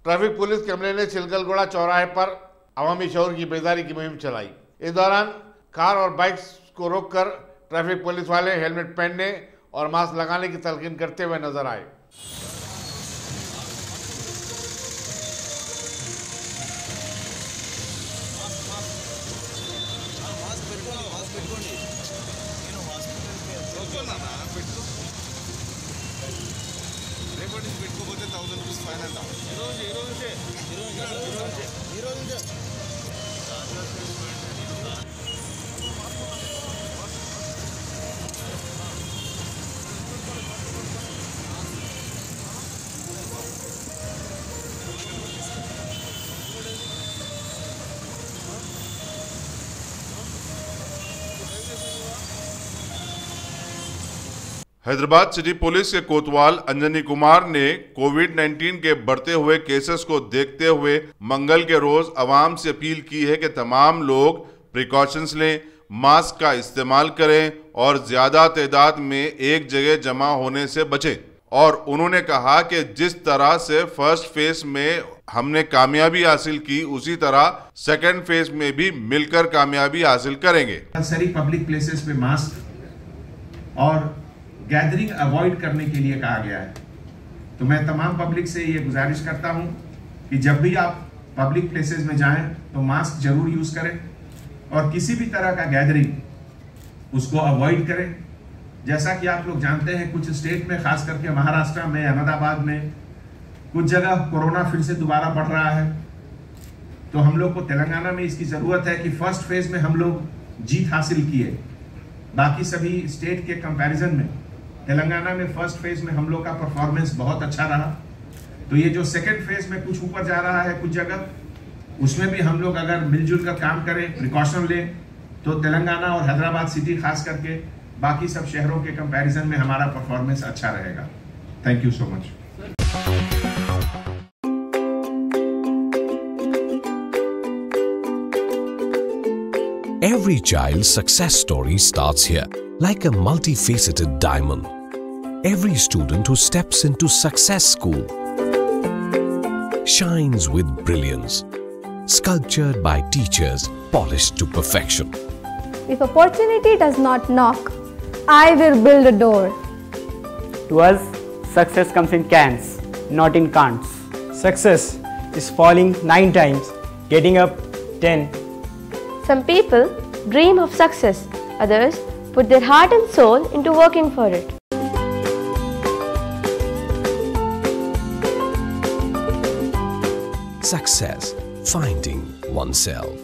Traffic police के अमले ने चिलकलगोड़ा चौराहे पर अवामी शऊर की बेदारी की मुहिम चलाई। इस दौरान कार और बाइक्स को रोककर ट्रैफिक पुलिस वाले हेलमेट पहनने और मास्क लगाने की तलकीन करते हुए नजर आए। हैदराबाद सिटी पुलिस के कोतवाल अंजनी कुमार ने कोविड-19 के बढ़ते हुए केसेस को देखते हुए मंगल के रोज आवाम से अपील की है कि तमाम लोग प्रिकॉशंस लें, मास्क का इस्तेमाल करें और ज्यादा तादाद में एक जगह जमा होने से बचें। और उन्होंने कहा कि जिस तरह से फर्स्ट फेज में हमने कामयाबी हासिल की, उसी तरह सेकेंड फेज में भी मिलकर कामयाबी हासिल करेंगे। सारी पब्लिक प्लेसेस पे मास्क और गैदरिंग अवॉइड करने के लिए कहा गया है। तो मैं तमाम पब्लिक से ये गुजारिश करता हूं कि जब भी आप पब्लिक प्लेसेस में जाएं तो मास्क जरूर यूज करें और किसी भी तरह का गैदरिंग उसको अवॉइड करें। जैसा कि आप लोग जानते हैं, कुछ स्टेट में, खास करके महाराष्ट्र में, अहमदाबाद में कुछ जगह कोरोना फिर से दोबारा बढ़ रहा है। तो हम लोग को तेलंगाना में इसकी जरूरत है कि फर्स्ट फेज में हम लोग जीत हासिल किए। बाकी सभी स्टेट के कंपैरिजन में तेलंगाना में फर्स्ट फेज में हम लोग का परफॉर्मेंस बहुत अच्छा रहा। तो ये जो सेकंड फेज में कुछ ऊपर जा रहा है कुछ जगह, उसमें भी हम लोग अगर मिलजुल कर काम करें, प्रिकॉशन लें, तो तेलंगाना और हैदराबाद सिटी खास करके बाकी सब शहरों के कंपैरिजन में हमारा परफॉर्मेंस अच्छा रहेगा। Thank you so much. Every child's success story starts here, like a multifaceted diamond. Every student who steps into Success School shines with brilliance, sculptured by teachers polished to perfection. If opportunity does not knock, I will build a door. To us, success comes in cans, not in can'ts. Success is falling 9 times, getting up 10. Some people dream of success, others put their heart and soul into working for it. Success, finding oneself.